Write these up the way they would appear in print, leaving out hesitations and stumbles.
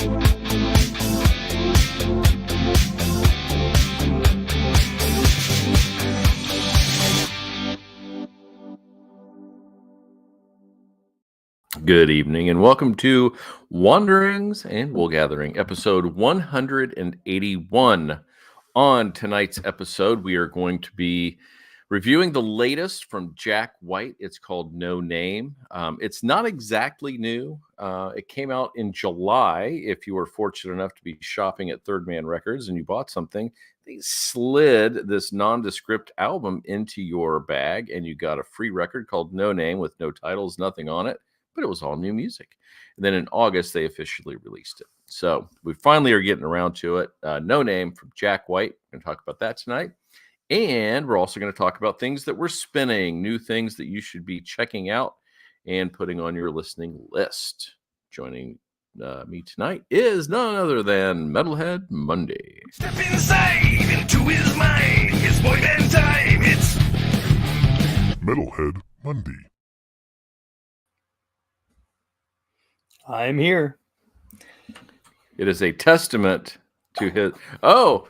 Good evening and welcome to Wanderings and Wool Gathering, episode 181. On tonight's episode, we are going to be reviewing the latest from Jack White. It's called No Name. It's not exactly new. It came out in July. If you were fortunate enough to be shopping at Third Man Records and you bought something, they slid this nondescript album into your bag and you got a free record called No Name with no titles, nothing on it. But it was all new music. And then in August, they officially released it. So we finally are getting around to it. No Name from Jack White. We're going to talk about that tonight. And we're also going to talk about things that we're spinning, new things that you should be checking out and putting on your listening list. Joining me tonight is none other than Metalhead Monday. Step inside into his mind. It's boy band time. It's Metalhead Monday. I'm here. It is a testament to his. Oh,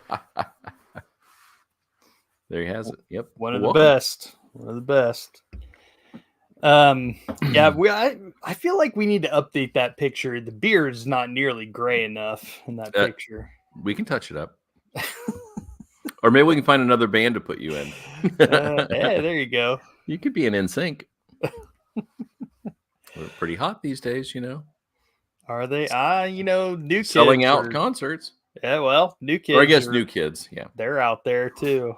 there he has it. Yep, One of the best. One of the best. Yeah, I feel like we need to update that picture. The beard is not nearly gray enough in that picture. We can touch it up. Or maybe we can find another band to put you in. Yeah, there you go. You could be an NSYNC. They're pretty hot these days, you know. Are they? New kids Selling out concerts. Yeah, well, new kids. Or I guess new kids, yeah. They're out there too.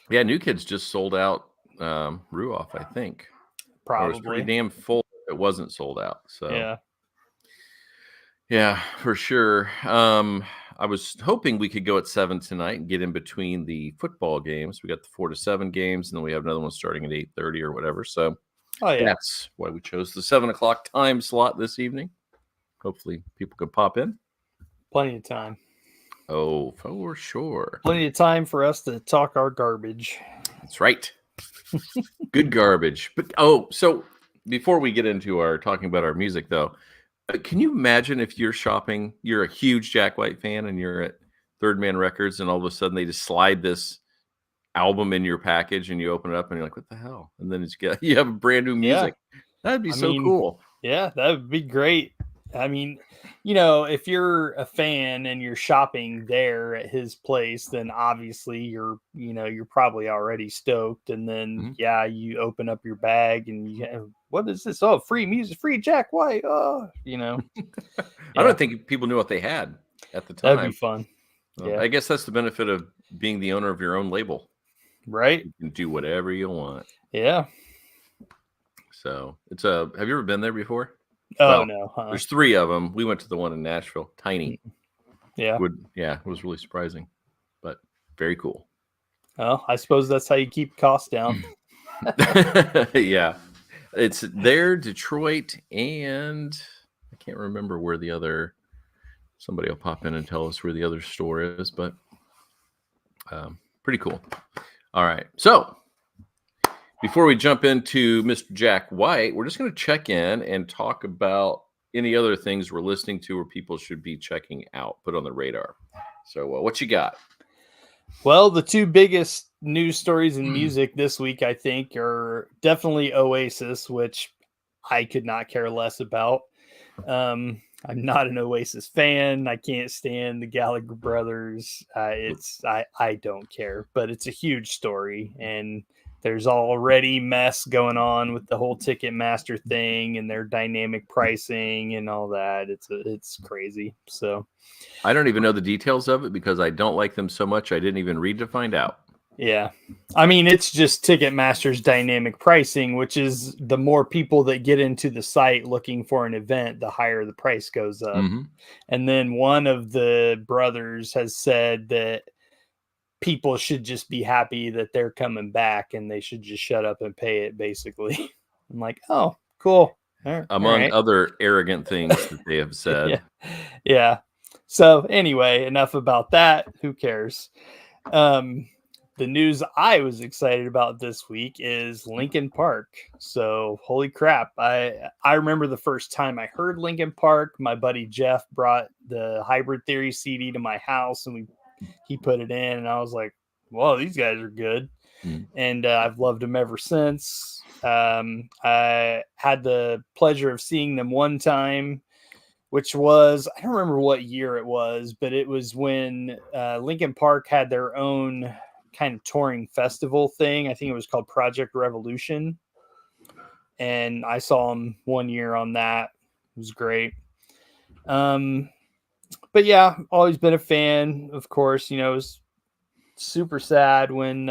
Yeah, new kids just sold out Ruoff, I think. Probably. It was pretty damn full. It wasn't sold out. So yeah, for sure. I was hoping we could go at 7 tonight and get in between the football games. We got the 4 to 7 games, and then we have another one starting at 8:30 or whatever. So that's why we chose the 7 o'clock time slot this evening. Hopefully people could pop in. Plenty of time. Oh, for sure. Plenty of time for us to talk our garbage. That's right. Good garbage. But so before we get into our talking about our music, though, can you imagine if you're shopping, you're a huge Jack White fan, and you're at Third Man Records, and all of a sudden they just slide this album in your package, and you open it up, and you're like, "What the hell?" And then you have brand new music. Yeah. That'd be cool. Yeah, that would be great. I mean, if you're a fan and you're shopping there at his place, then obviously you're probably already stoked. And then, you open up your bag and what is this? Oh, free music, free Jack White. Oh, I don't think people knew what they had at the time. That'd be fun. Well, I guess that's the benefit of being the owner of your own label. Right. You can do whatever you want. Yeah. So have you ever been there before? Oh, no. Huh? There's 3 of them. We went to the one in Nashville. Tiny. Yeah. It was really surprising, but very cool. Well, I suppose that's how you keep costs down. Yeah. It's there, Detroit, and I can't remember where somebody will pop in and tell us where the other store is, but pretty cool. All right. So before we jump into Mr. Jack White, we're just going to check in and talk about any other things we're listening to or people should be checking out, put on the radar. So what you got? Well, the 2 biggest news stories in music this week, I think, are definitely Oasis, which I could not care less about. I'm not an Oasis fan. I can't stand the Gallagher brothers. I don't care, but it's a huge story, and there's already mess going on with the whole Ticketmaster thing and their dynamic pricing and all that. It's crazy. So I don't even know the details of it because I don't like them so much. I didn't even read to find out. Yeah. I mean, it's just Ticketmaster's dynamic pricing, which is the more people that get into the site looking for an event, the higher the price goes up. Mm-hmm. And then one of the brothers has said that people should just be happy that they're coming back and they should just shut up and pay it, basically. I'm like, oh, cool. Among other arrogant things that they have said. Yeah. So anyway, enough about that. Who cares? the news I was excited about this week is Linkin Park. So holy crap. I remember the first time I heard Linkin Park, my buddy Jeff brought the Hybrid Theory CD to my house and he put it in and I was like, whoa, these guys are good. And I've loved them ever since. I had the pleasure of seeing them one time, which was, I don't remember what year it was, but it was when Linkin Park had their own kind of touring festival thing. I think it was called Project Revolution. And I saw them one year on that. It was great. But yeah, always been a fan, of course. You know, it was super sad when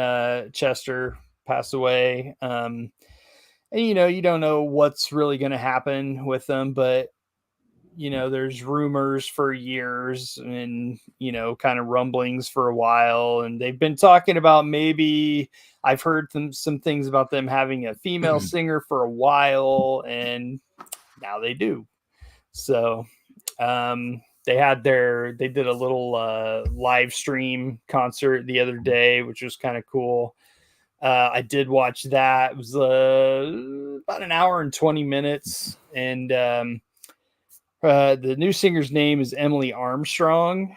Chester passed away. And, you know, you don't know what's really going to happen with them, but, you know, there's rumors for years and, you know, kind of rumblings for a while. And they've been talking about maybe I've heard some things about them having a female singer for a while, and now they do. So they did a little live stream concert the other day, which was kind of cool. I did watch that. It was about an hour and 20 minutes. And the new singer's name is Emily Armstrong.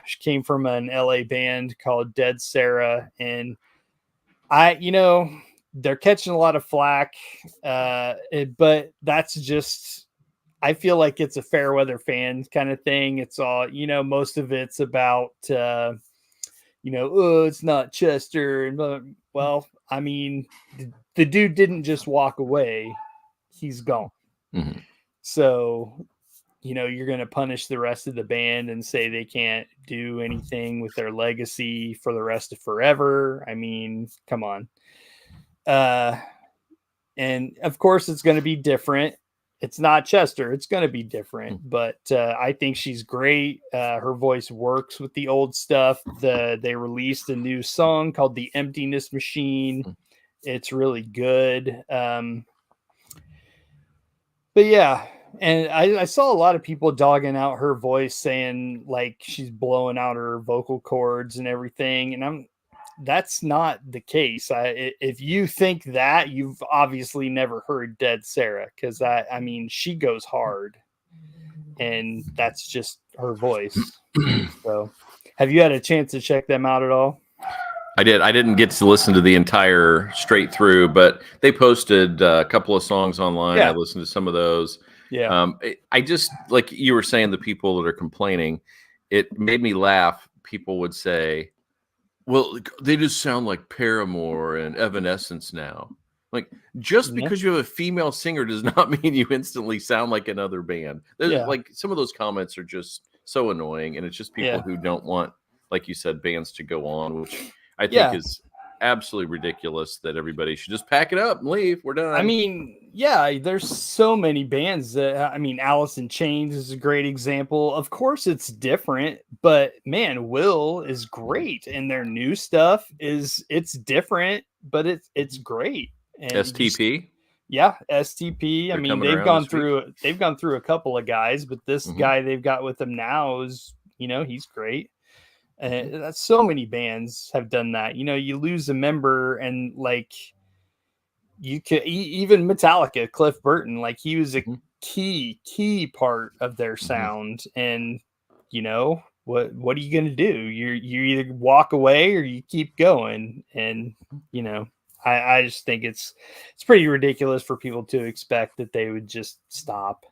She came from an LA band called Dead Sarah. And they're catching a lot of flack. But that's just, I feel like it's a fair weather fan kind of thing. It's all, you know, most of it's about, oh, it's not Chester. And well, I mean, the dude didn't just walk away. He's gone. Mm-hmm. So, you know, you're going to punish the rest of the band and say they can't do anything with their legacy for the rest of forever. I mean, come on. And of course it's going to be different. It's not Chester. It's going to be different, but I think she's great. Her voice works with the old stuff. They released a new song called The Emptiness Machine. It's really good. But yeah, and I saw a lot of people dogging out her voice, saying like she's blowing out her vocal cords and everything. And that's not the case. If you think that, you've obviously never heard Dead Sarah, because I mean, she goes hard, and that's just her voice. So, have you had a chance to check them out at all? I did. I didn't get to listen to the entire straight through, but they posted a couple of songs online. Yeah. I listened to some of those. Yeah. I just, like you were saying, the people that are complaining, it made me laugh. People would say, well, they just sound like Paramore and Evanescence now. Like, just because you have a female singer does not mean you instantly sound like another band. Like, some of those comments are just so annoying, and it's just people who don't want, like you said, bands to go on, which I think is absolutely ridiculous, that everybody should just pack it up and leave. We're done. I mean, yeah, there's so many bands that, I mean, Alice in Chains is a great example. Of course it's different, but man, Will is great, and their new stuff it's different, but it's great. And STP. STP. I mean, they've gone through a couple of guys, but this guy they've got with them now is, you know, he's great. That's so many bands have done that. You know, you lose a member, and like you could even Metallica, Cliff Burton, like he was a key part of their sound. And you know, what are you going to do? You either walk away or you keep going. And you know, I just think it's pretty ridiculous for people to expect that they would just stop.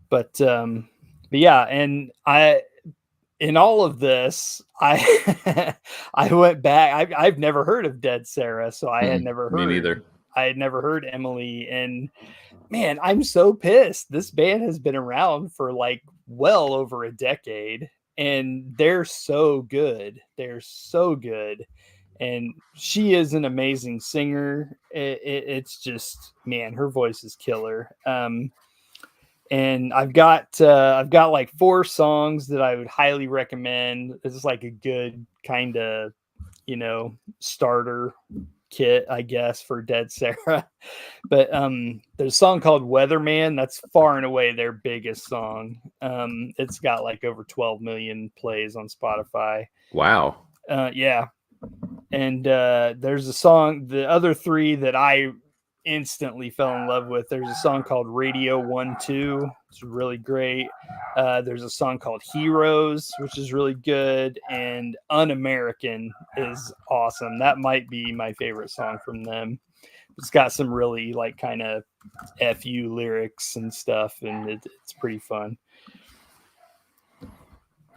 But yeah, and in all of this, I went back. I've never heard of Dead Sarah, so I had never heard. Me neither. I had never heard Emily, and man, I'm so pissed. This band has been around for like well over a decade, and they're so good. They're so good, and she is an amazing singer. It's just, man, her voice is killer. And I've got like 4 songs that I would highly recommend. This is like a good kind of, you know, starter kit, I guess, for Dead Sarah. But there's a song called Weatherman. That's far and away their biggest song. It's got like over 12 million plays on Spotify. Wow. Yeah. And there's a song, the other three that I instantly fell in love with. There's a song called Radio 1-2. It's really great. There's a song called Heroes, which is really good. And Un-American is awesome. That might be my favorite song from them. It's got some really like kind of FU lyrics and stuff, and it's pretty fun.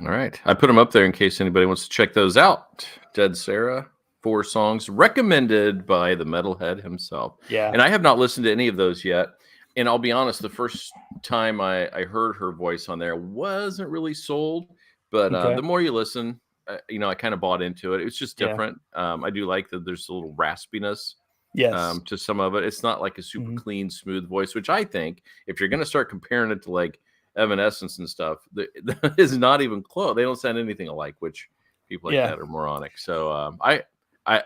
All right. I put them up there in case anybody wants to check those out. Dead Sarah, 4 songs recommended by the metalhead himself. Yeah. And I have not listened to any of those yet. And I'll be honest, the first time I heard her voice on there, wasn't really sold. But Okay. the more you listen, I kind of bought into it. It's just Yeah. different. I do like that there's a little raspiness Yes. to some of it. It's not like a super Mhm. clean, smooth voice, which I think if you're going to start comparing it to like Evanescence and stuff, that is not even close. They don't sound anything alike, which people like Yeah. that are moronic. So I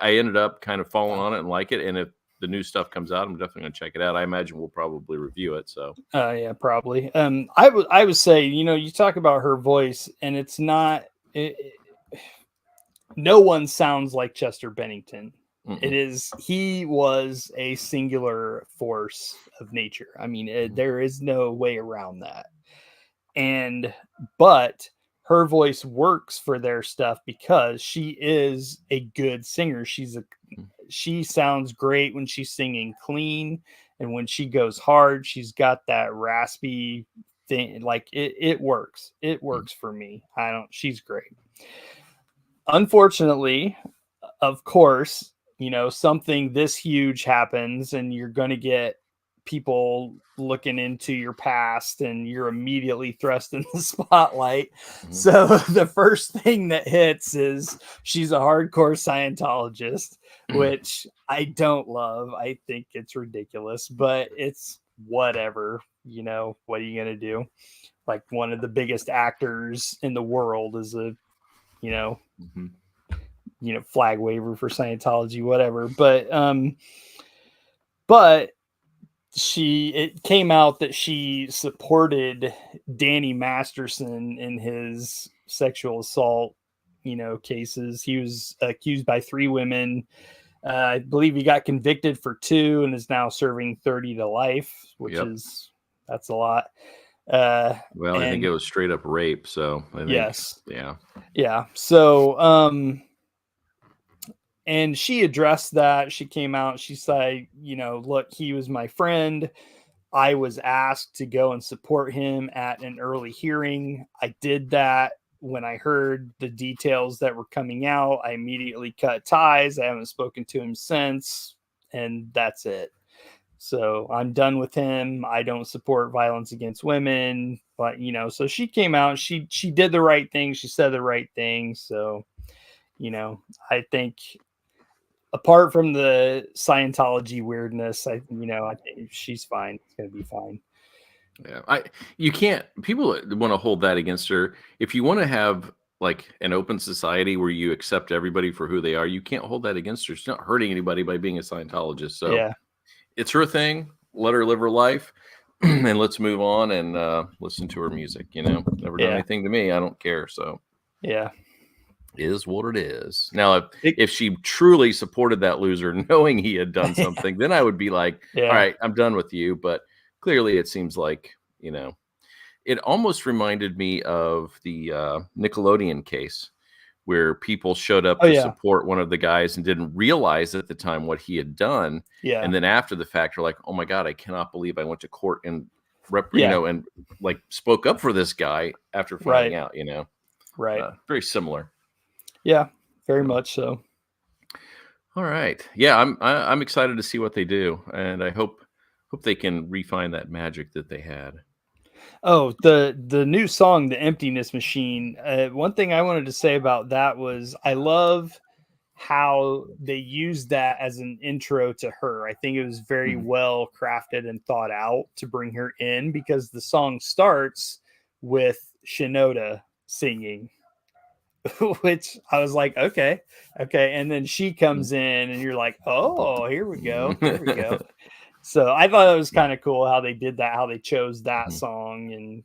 ended up kind of falling on it and like it. And if the new stuff comes out, I'm definitely going to check it out. I imagine we'll probably review it. So Yeah, probably. I would say, you talk about her voice, and it's not. No one sounds like Chester Bennington. mm-mm. It is. He was a singular force of nature. I mean, there is no way around that. But her voice works for their stuff because she is a good singer. She sounds great when she's singing clean, and when she goes hard, she's got that raspy thing. Like it works. It works for me. She's great. Unfortunately, of course, something this huge happens, and you're going to get people looking into your past, and you're immediately thrust in the spotlight. Mhm. So the first thing that hits is she's a hardcore Scientologist, which I don't love. I think it's ridiculous, but it's whatever. What are you going to do? Like, one of the biggest actors in the world is a, Mhm. flag waver for Scientology, whatever. But it came out that she supported Danny Masterson in his sexual assault, cases. He was accused by 3 women. I believe he got convicted for 2 and is now serving 30 to life, which Yep. that's a lot. Well, I think and- it was straight up rape. So I think, Yes. yeah. Yeah. So, and she addressed that. She came out. She said, look, he was my friend. I was asked to go and support him at an early hearing. I did that. When I heard the details that were coming out, I immediately cut ties. I haven't spoken to him since, and that's it. So I'm done with him. I don't support violence against women, but so she came out, she did the right thing. She said the right thing. So, I think apart from the Scientology weirdness, I think she's fine. It's going to be fine. Yeah, you can't. People want to hold that against her. If you want to have like an open society where you accept everybody for who they are, you can't hold that against her. She's not hurting anybody by being a Scientologist. So Yeah. it's her thing. Let her live her life, and let's move on and listen to her music. Never done Yeah. anything to me. I don't care. So Yeah. it is what it is. Now, if she truly supported that loser, knowing he had done something, then I would be like, Yeah. all right, I'm done with you. But clearly, it seems like, it almost reminded me of the Nickelodeon case where people showed up Oh, to yeah. support one of the guys and didn't realize at the time what he had done. Yeah. And then after the fact, are like, oh my God, I cannot believe I went to court and Yeah. and like spoke up for this guy after finding out, Right. very similar. Yeah. Very much so. All right. Yeah, I'm excited to see what they do, and I hope they can refine that magic that they had. Oh, the new song, The Emptiness Machine. One thing I wanted to say about that was I love how they used that as an intro to her. I think it was very well crafted and thought out to bring her in, because the song starts with Shinoda singing, which I was like, okay. And then she comes in and you're like, oh, here we go. So I thought it was kind of cool how they did that, how they chose that song. And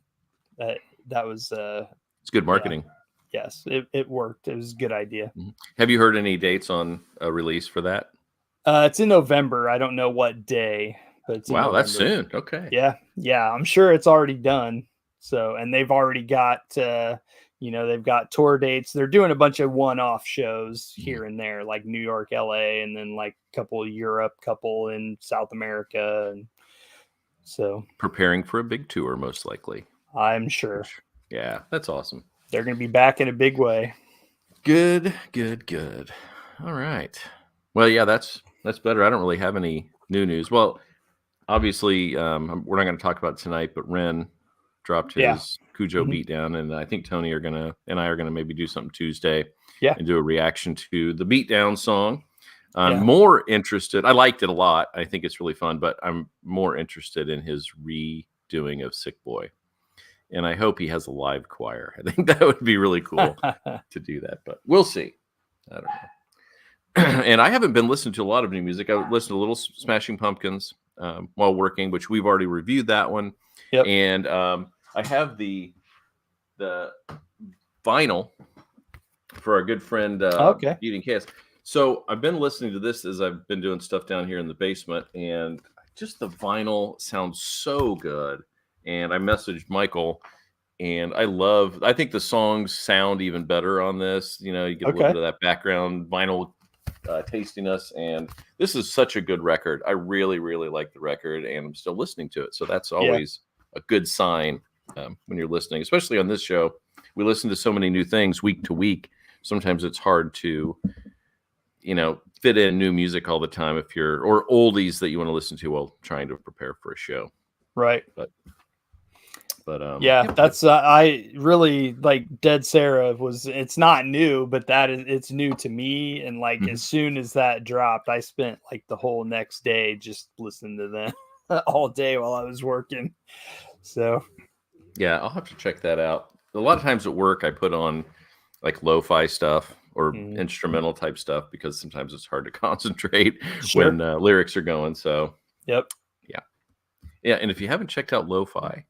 that was, It's good marketing. yes, it worked. It was a good idea. Have you heard any dates on a release for that? It's in November. I don't know what day, but it's in Wow, that's November. soon. Okay. Yeah. I'm sure it's already done. So, and they've already got, they've got tour dates. They're doing a bunch of one-off shows here and there, like New York, LA, and then like a couple Europe, couple in South America. And so Preparing for a big tour, most likely. I'm sure Yeah, that's awesome. they're going to be back in a big way. Good. All right. Well, yeah, that's better. I don't really have any new news. Well, obviously, we're not going to talk about it tonight, but Ren dropped his Cujo beatdown, and I think Tony and I are gonna maybe do something Tuesday, and do a reaction to the beatdown song. I'm more interested. I liked it a lot. I think it's really fun, but I'm more interested in his redoing of Sick Boy, and I hope he has a live choir. I think that would be really cool to do that, but we'll see. I don't know. And I haven't been listening to a lot of new music. I listened to a little Smashing Pumpkins while working, which we've already reviewed that one. Yep. And I have the vinyl for our good friend Eating Chaos. So I've been listening to this as I've been doing stuff down here in the basement, and just the vinyl sounds so good. And I messaged Michael, and I think the songs sound even better on this. You get a little bit of that background vinyl tastiness, and this is such a good record. I really, really like the record, and I'm still listening to it. So that's always a good sign when you're listening, especially on this show. We listen to so many new things week to week. Sometimes it's hard to, fit in new music all the time or oldies that you want to listen to while trying to prepare for a show. Right. But that's I really like Dead Sarah it's not new, but it's new to me. And like as soon as that dropped, I spent like the whole next day just listening to them all day while I was working. So yeah, I'll have to check that out. A lot of times at work, I put on like lo-fi stuff or instrumental type stuff because sometimes it's hard to concentrate when lyrics are going. So yeah. And if you haven't checked out lo-fi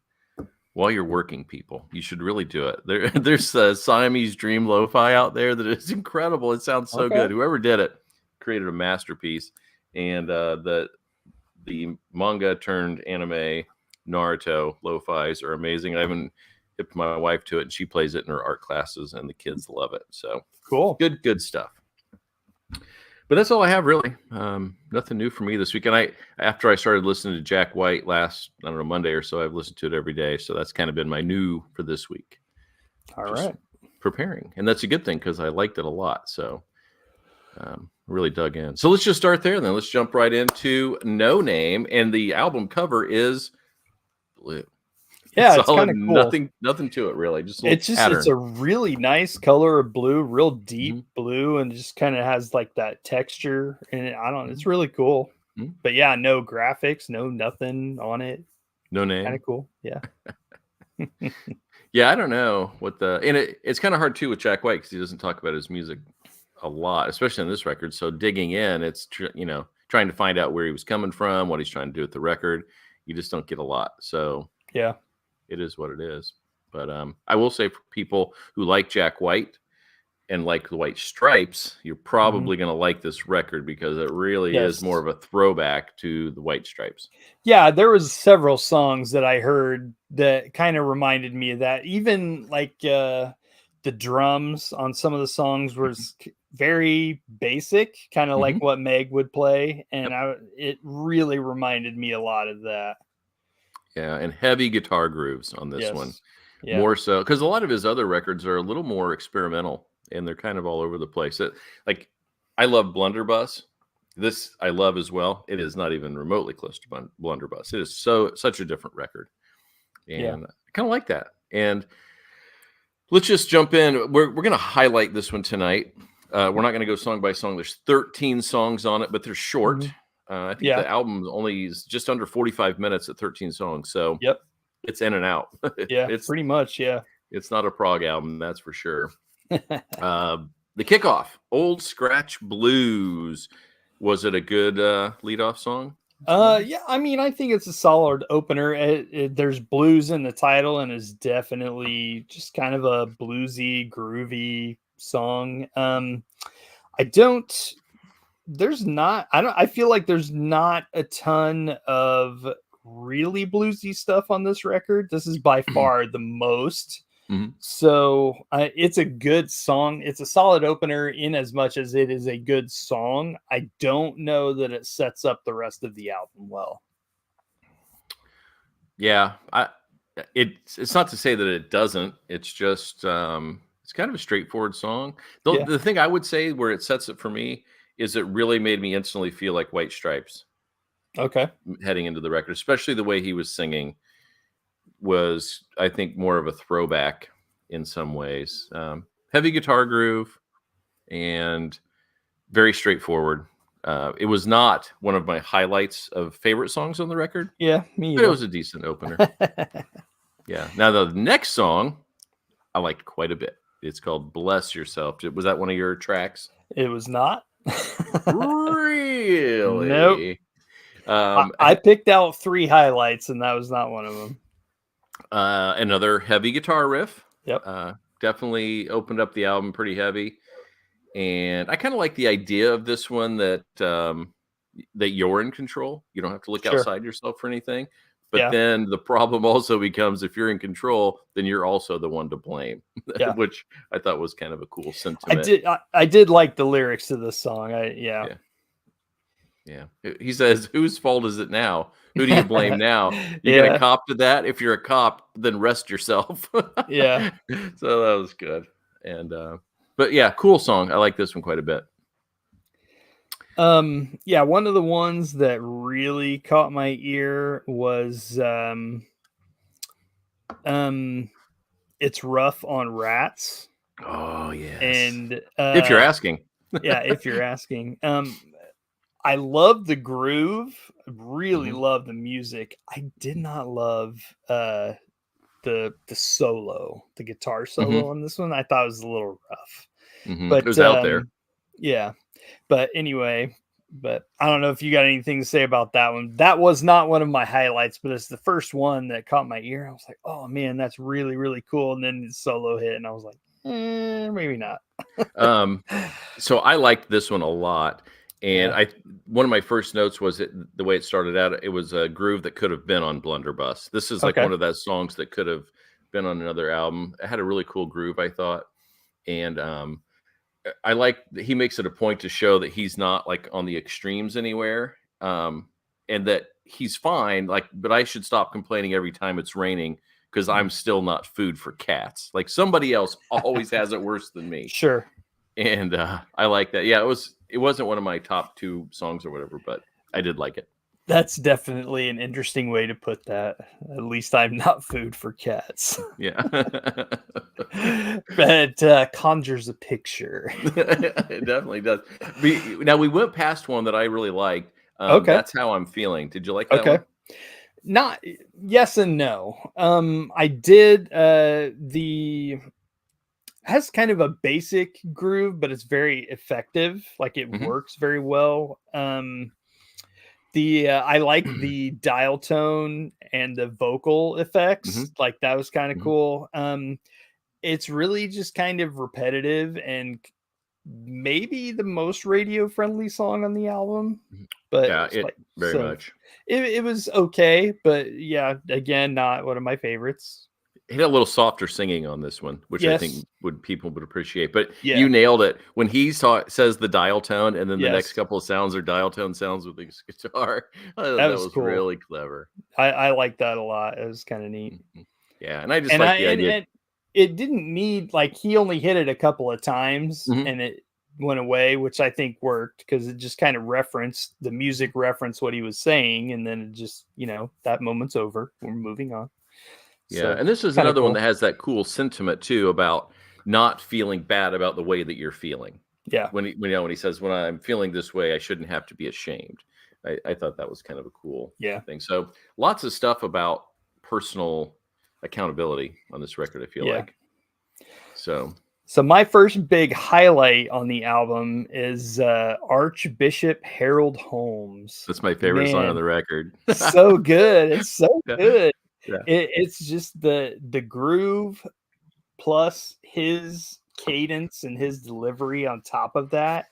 while you're working, people, you should really do it. There's Siamese Dream lo-fi out there that is incredible. It sounds so good. Whoever did it created a masterpiece. And the manga turned anime Naruto lo-fis are amazing. I haven't hipped my wife to it, and she plays it in her art classes, and the kids love it. So cool. Good stuff. But that's all I have, really. Nothing new for me this week. And after I started listening to Jack White last, Monday or so, I've listened to it every day. So that's kind of been my new for this week. All right. Preparing. And that's a good thing because I liked it a lot. So really dug in. So let's just start there then. Let's jump right into No Name. And the album cover is blue. Yeah, it's kind of cool. Nothing to it really. It's a really nice color of blue, real deep blue, and just kind of has like that texture in it. It's really cool. But yeah, no graphics, no nothing on it. No name. Kind of cool. Yeah. Yeah, I don't know it's kind of hard too with Jack White because he doesn't talk about his music a lot, especially on this record. So digging in, it's trying to find out where he was coming from, what he's trying to do with the record. You just don't get a lot. So yeah. It is what it is. But I will say for people who like Jack White and like the White Stripes, you're probably going to like this record because it really is more of a throwback to the White Stripes. Yeah, there was several songs that I heard that kind of reminded me of that. Even like the drums on some of the songs was very basic, kind of like what Meg would play. And it really reminded me a lot of that. Yeah, and heavy guitar grooves on this one. Yeah. More so, because a lot of his other records are a little more experimental, and they're kind of all over the place. I love Blunderbuss. This I love as well. It is not even remotely close to Blunderbuss. It is such a different record, and I kind of like that. And let's just jump in. We're going to highlight this one tonight. We're not going to go song by song. There's 13 songs on it, but they're short. I think the album only is just under 45 minutes at 13 songs. So it's in and out. It's pretty much. Yeah. It's not a prog album. That's for sure. The kickoff, Old Scratch Blues. Was it a good leadoff song? Yeah, I mean, I think it's a solid opener. There's blues in the title, and is definitely just kind of a bluesy, groovy song. I don't. There's not. I don't. I feel like there's not a ton of really bluesy stuff on this record. This is by far the most. Mhm. So it's a good song. It's a solid opener in as much as it is a good song. I don't know that it sets up the rest of the album well. Yeah, it's not to say that it doesn't. It's just it's kind of a straightforward song. Yeah. The thing I would say where it sets it for me is it really made me instantly feel like White Stripes Okay. heading into the record, especially the way he was singing was, I think, more of a throwback in some ways. Heavy guitar groove and very straightforward. It was not one of my highlights of favorite songs on the record, Yeah, me but it either. was a decent opener. Yeah. Now the next song I liked quite a bit. It's called "Bless Yourself." Was that one of your tracks? It was not. Really? Nope. I picked out 3 highlights, and that was not one of them. Another heavy guitar riff. Yep. Definitely opened up the album pretty heavy. And I kind of like the idea of this one that that you're in control. You don't have to look Sure. outside yourself for anything. But Yeah. then the problem also becomes if you're in control, then you're also the one to blame, Yeah. which I thought was kind of a cool sentiment. I did like the lyrics to this song. Yeah. He says, "Whose fault is it now? Who do you blame now? You're gonna cop to that? If you're a cop, then rest yourself." Yeah. So that was good. And but yeah, cool song. I like this one quite a bit. Yeah, one of the ones that really caught my ear was It's Rough on Rats. Oh yes. And if you're asking. Yeah, if you're asking. I love the groove. I really love the music. I did not love the solo, the guitar solo on this one. I thought it was a little rough. But it was out there. Yeah. But anyway, but I don't know if you got anything to say about that one. That was not one of my highlights, but it's the first one that caught my ear. I was like, oh man, that's really, really cool. And then the solo hit, and I was like, maybe not. So I liked this one a lot. And one of my first notes was the way it started out. It was a groove that could have been on Blunderbuss. This is like one of those songs that could have been on another album. It had a really cool groove, I thought. And I like that he makes it a point to show that he's not like on the extremes anywhere, and that he's fine. Like, but I should stop complaining every time it's raining because I'm still not food for cats. Like somebody else always has it worse than me. Sure. And I like that. Yeah, it wasn't one of my top 2 songs or whatever, but I did like it. That's definitely an interesting way to put that. At least I'm not food for cats. Yeah. But conjures a picture. It definitely does. Now we went past one that I really liked. That's How I'm Feeling. Did you like that one? Not yes and no. I did has kind of a basic groove, but it's very effective. Like it works very well. I like the dial tone and the vocal effects. Like that was kind of cool. It's really just kind of repetitive and maybe the most radio friendly song on the album. But yeah, very much. It was okay, but yeah, again, not one of my favorites. He had a little softer singing on this one, which I think people would appreciate. But Yeah. you nailed it when he says the dial tone, and then the next couple of sounds are dial tone sounds with his guitar. That was cool. Really clever. I like that a lot. It was kind of neat. Yeah, and I just like the idea. And it didn't need like he only hit it a couple of times, and it went away, which I think worked because it just kind of referenced the music, referenced what he was saying, and then it just that moment's over. We're moving on. Yeah, So, and this is another one that has that cool sentiment too about not feeling bad about the way that you're feeling. Yeah, when he says, "When I'm feeling this way, I shouldn't have to be ashamed." I thought that was kind of a cool thing. So lots of stuff about personal accountability on this record. I feel like So my first big highlight on the album is Archbishop Harold Holmes. That's my favorite song on Man, the record. so good. It's so Yeah. good. Yeah. It's just the groove plus his cadence and his delivery on top of that.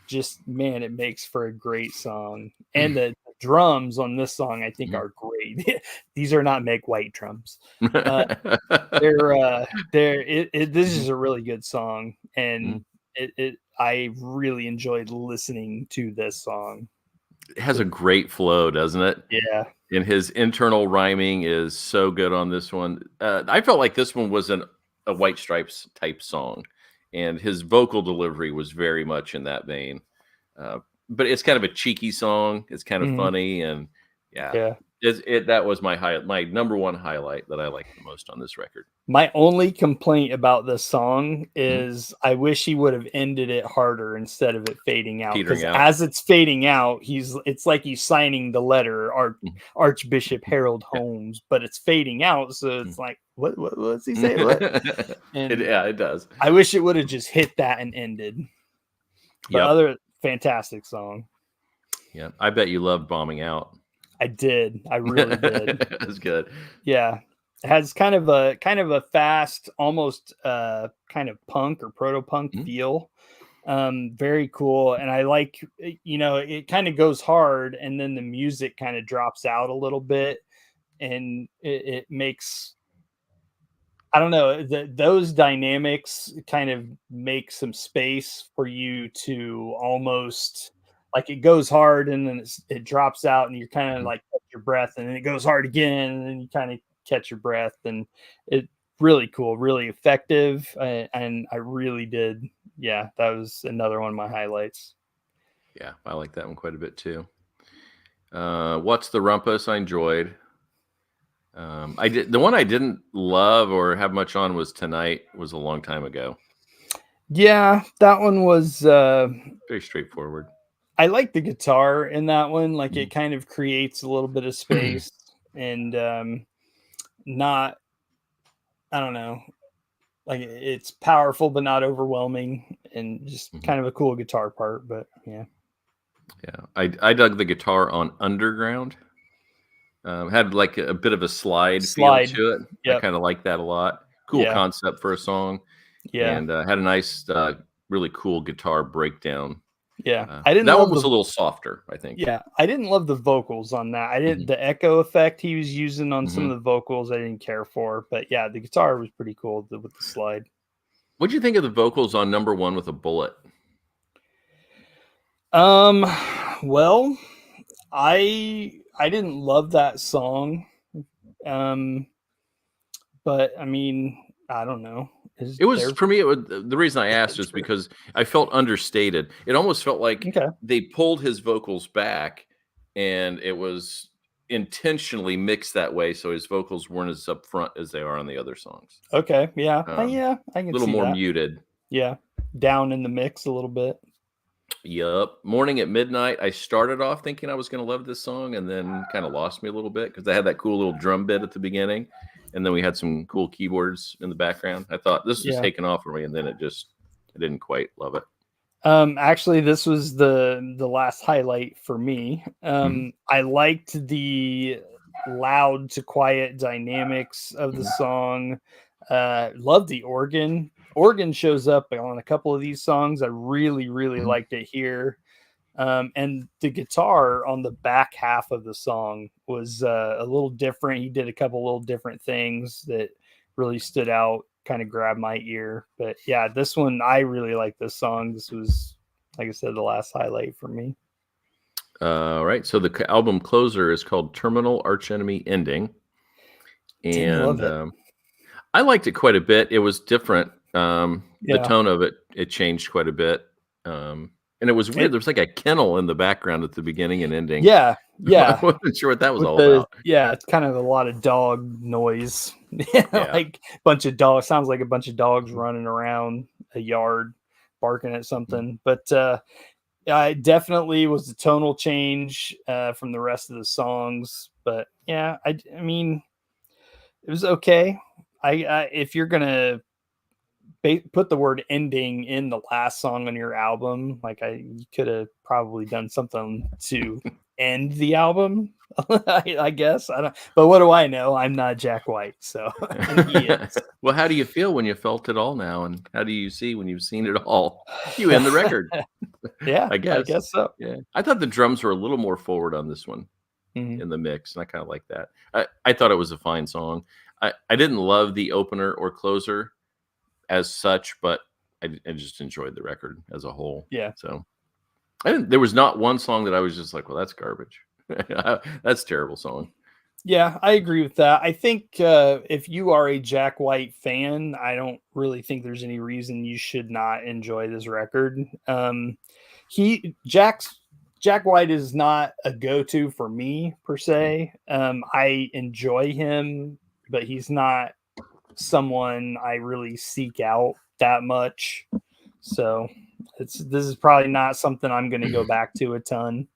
Just man, it makes for a great song. And the drums on this song, I think, Mhm. are great. These are not Meg White drums. This is a really good song, and I really enjoyed listening to this song. It has a great flow, doesn't it? Yeah. And his internal rhyming is so good on this one. I felt like this one was a White Stripes type song, and his vocal delivery was very much in that vein. But it's kind of a cheeky song. It's kind of Mhm. funny, and yeah, Yeah. that was my number one highlight that I liked the most on this record. My only complaint about this song Mm-hmm. is I wish he would have ended it harder instead of it fading out. Petering Because out. as it's fading out, it's like he's signing the letter Mhm. Archbishop Harold Yeah. Holmes, but it's fading out. So it's like, what's he saying? What? And It does. I wish it would have just hit that and ended. But Yep. other fantastic song. Yeah, I bet you loved Bombing Out. I did. I really did. That's good. Yeah. It has kind of a fast, almost kind of punk or proto punk Mhm. feel. Very cool. And I like, it kind of goes hard and then the music kind of drops out a little bit and it makes, I don't know, those dynamics kind of make some space for you to almost like it goes hard and then it drops out and you're kind of Mhm. like catch your breath and then it goes hard again and then you kind of catch your breath and it really cool, really effective. And I really did. Yeah, that was another one of my highlights. Yeah, I like that one quite a bit too. What's the Rumpus? I enjoyed. I did the one I didn't love or have much on was Tonight. Was a long time ago. Yeah, that one was Very straightforward. I like the guitar in that one. Like it kind of creates a little bit of space and not, I don't know, like it's powerful but not overwhelming and just Mhm. kind of a cool guitar part. But yeah, Yeah, I dug the guitar on Underground. Had like a bit of a slide Slide. feel to it. I Yep. kind of like that a lot. Cool Yeah. concept for a song, Yeah, and had a nice, really cool guitar breakdown. yeah. I didn't That one love was the a little softer, I think. yeah, I didn't love the vocals on that. I didn't Mhm. the echo effect he was using on some Mhm. of the vocals. I didn't care for, but yeah, the guitar was pretty cool with the slide. What'd you think of the vocals on Number One with a Bullet? Um, well, I didn't love that song. Um, but I mean, I don't know. It was They're for me. It was the reason I asked is True. because I felt understated. It almost felt like Okay. they pulled his vocals back, and it was intentionally mixed that way so his vocals weren't as upfront as they are on the other songs. Okay. Yeah. Um, I A can little see more that. muted. Yeah. Down in the mix a little bit. Yup. Morning at Midnight. I started off thinking I was going to love this song, and then kind of lost me a little bit because they had that cool little drum bit at the beginning, and then we had some cool keyboards in the background. I thought this was Yeah. taking off for me, and then I didn't quite love it. Actually, this was the last highlight for me. Mhm. I liked the loud to quiet dynamics of the Mhm. song. Love the organ. Organ shows up on a couple of these songs. I really, really Mhm. liked it here. And the guitar on the back half of the song was a little different. He did a couple little different things that really stood out, kind of grabbed my ear. But yeah, this one, I really like this song. This was, like I said, the last highlight for me. All right. So the album closer is called Terminal Archenemy Ending. Didn't love And it. I liked it quite a bit. It was different. The Yeah. tone of it changed quite a bit. And it was weird. There was like a kennel in the background at the beginning and ending. Yeah. I Yeah. wasn't sure what that was With all the, about. yeah, it's kind of a lot of dog noise. Yeah. Like a bunch of dogs. Sounds like a bunch of dogs running around a yard barking at something. But yeah, it definitely was a tonal change from the rest of the songs. But yeah, I mean, it was okay. I if you're gonna put the word ending in the last song on your album. Like you could have probably done something to end the album. I guess I don't. But what do I know? I'm not Jack White, so and he is. Well, how do you feel when you felt it all now, and how do you see when you've seen it all? You end the record. Yeah, I guess. I guess so. Yeah, I thought the drums were a little more forward on this one Mhm. in the mix, and I kind of like that. I thought it was a fine song. I didn't love the opener or closer as such, but I just enjoyed the record as a whole. Yeah. So there was not one song that I was just like, well, that's garbage. That's a terrible song. Yeah, I agree with that. I think if you are a Jack White fan, I don't really think there's any reason you should not enjoy this record. Jack White is not a go-to for me per se. I enjoy him, but he's not someone I really seek out that much. So this is probably not something I'm going to go back to a ton,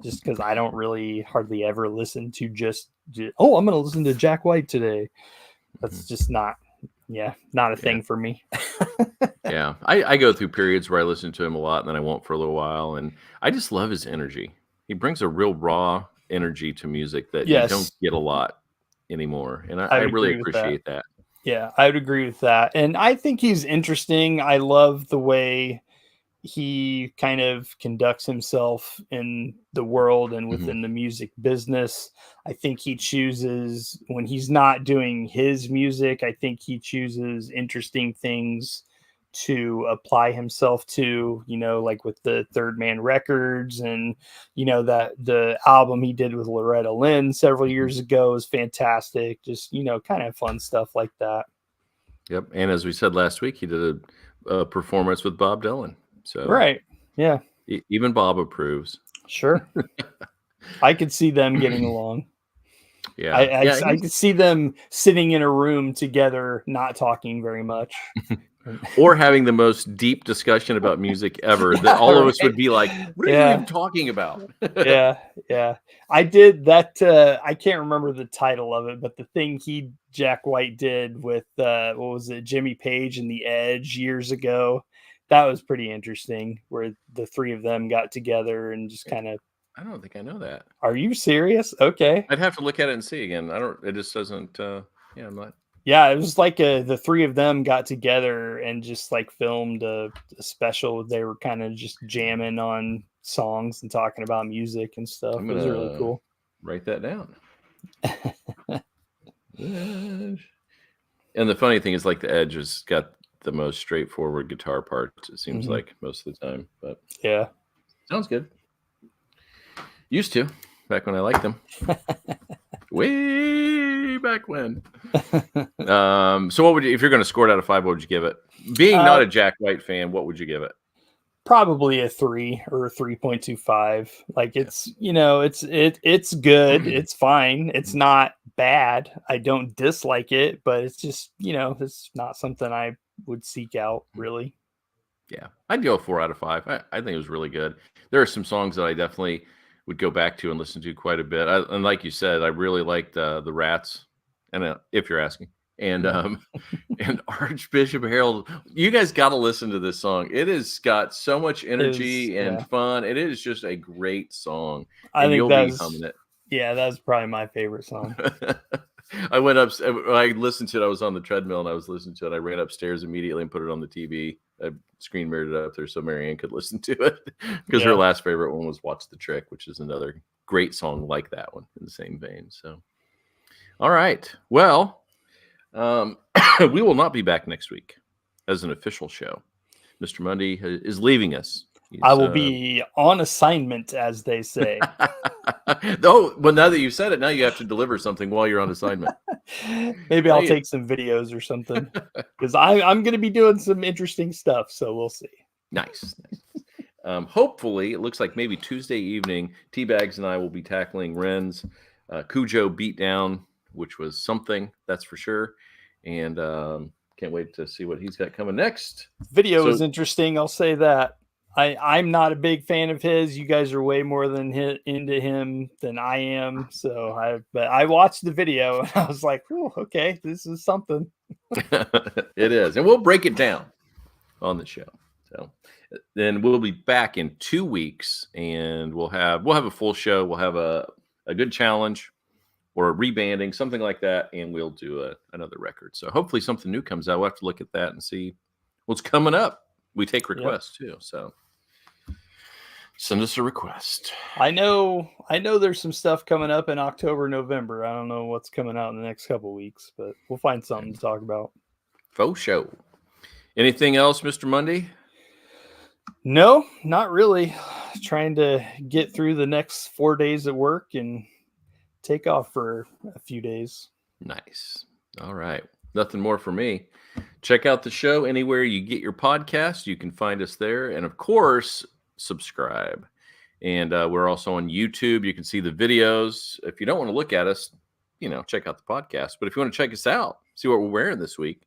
just because I don't really hardly ever listen to I'm going to listen to Jack White today. That's just not a thing for me. Yeah, I go through periods where I listen to him a lot, and then I won't for a little while, and I just love his energy. He brings a real raw energy to music that you don't get a lot anymore, and I really appreciate that. Yeah, I would agree with that, and I think he's interesting. I love the way he kind of conducts himself in the world and within the music business. I think he chooses, when he's not doing his music, I think he chooses interesting things to apply himself to, like with the Third Man Records, and that the album he did with Loretta Lynn several years ago is fantastic. Just kind of fun stuff like that. Yep, and as we said last week, he did a performance with Bob Dylan. So right, yeah, even Bob approves. Sure. I could see them getting along. Yeah, I could see them sitting in a room together, not talking very much. Or having the most deep discussion about music ever that all of us would be like, what are you even talking about? Yeah. I did that. I can't remember the title of it, but the thing Jack White did with, what was it, Jimmy Page and the Edge years ago. That was pretty interesting, where the three of them got together and just kind of. I don't think I know that. Are you serious? Okay. I'd have to look at it and see again. It just doesn't, I'm not. Yeah, it was like the three of them got together and just like filmed a special. They were kind of just jamming on songs and talking about music and stuff. It was really cool. Write that down. And the funny thing is, like, the Edge has got the most straightforward guitar parts, it seems like, most of the time. But yeah, sounds good. Used to, back when I liked them. Way back when. So what would you, if you're going to score it out of 5, what would you give it? Being not a Jack White fan, what would you give it? Probably a 3 or a 3.25. Like, it's, it's good. It's fine. It's not bad. I don't dislike it, but it's just, it's not something I would seek out, really. Yeah, I'd go 4 out of 5. I think it was really good. There are some songs that I definitely would go back to and listen to quite a bit. And like you said, I really liked the Rats, and if you're asking, and Archbishop Harold. You guys got to listen to this song. It has got so much energy and fun. It is just a great song. I think you'll be humming it. Yeah, that's probably my favorite song. I went up. I listened to it. I was on the treadmill and I was listening to it. I ran upstairs immediately and put it on the TV. I screen mirrored it up there so Marianne could listen to it, because her last favorite one was "Watch the Trick," which is another great song like that one in the same vein. So, all right. Well, we will not be back next week as an official show. Mr. Mundy is leaving us. I will be on assignment, as they say. Oh, well, now that you've said it, now you have to deliver something while you're on assignment. Maybe I'll take some videos or something, because I'm going to be doing some interesting stuff. So we'll see. Nice. Hopefully, it looks like maybe Tuesday evening, T-Bags and I will be tackling Ren's Cujo Beatdown, which was something, that's for sure. And can't wait to see what he's got coming next. Video is interesting. I'll say that. I'm not a big fan of his. You guys are way more into him than I am. But I watched the video and I was like, "Ooh, okay, this is something." It is, and we'll break it down on the show. So then we'll be back in 2 weeks, and we'll have a full show. We'll have a good challenge or a rebanding, something like that, and we'll do another record. So hopefully something new comes out. We'll have to look at that and see what's coming up. We take requests too, so send us a request. I know there's some stuff coming up in October, November. I don't know what's coming out in the next couple of weeks, but we'll find something to talk about. Faux show. Anything else, Mr. Monday? No, not really. Trying to get through the next 4 days at work and take off for a few days. Nice. All right. Nothing more for me. Check out the show anywhere you get your podcast. You can find us there. And of course, subscribe. And we're also on YouTube. You can see the videos. If you don't want to look at us, check out the podcast. But if you want to check us out, see what we're wearing this week,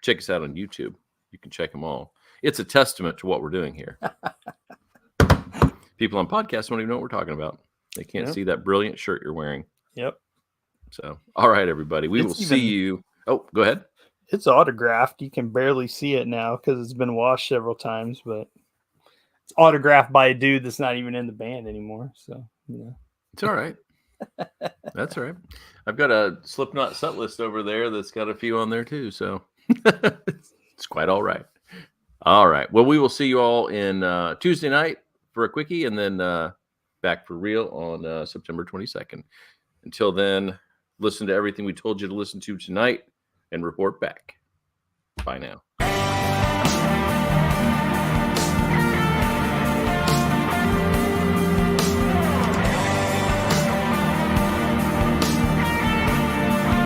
check us out on YouTube. You can check them all. It's a testament to what we're doing here. People on podcasts don't even know what we're talking about. They can't see that brilliant shirt you're wearing. Yep. So, all right, everybody. We will see you. Oh, go ahead. It's autographed. You can barely see it now because it's been washed several times, but it's autographed by a dude that's not even in the band anymore. So, It's all right. That's all right. I've got a Slipknot set list over there that's got a few on there too. So it's quite all right. All right. Well, we will see you all in Tuesday night for a quickie, and then back for real on September 22nd. Until then, listen to everything we told you to listen to tonight and report back. Bye now.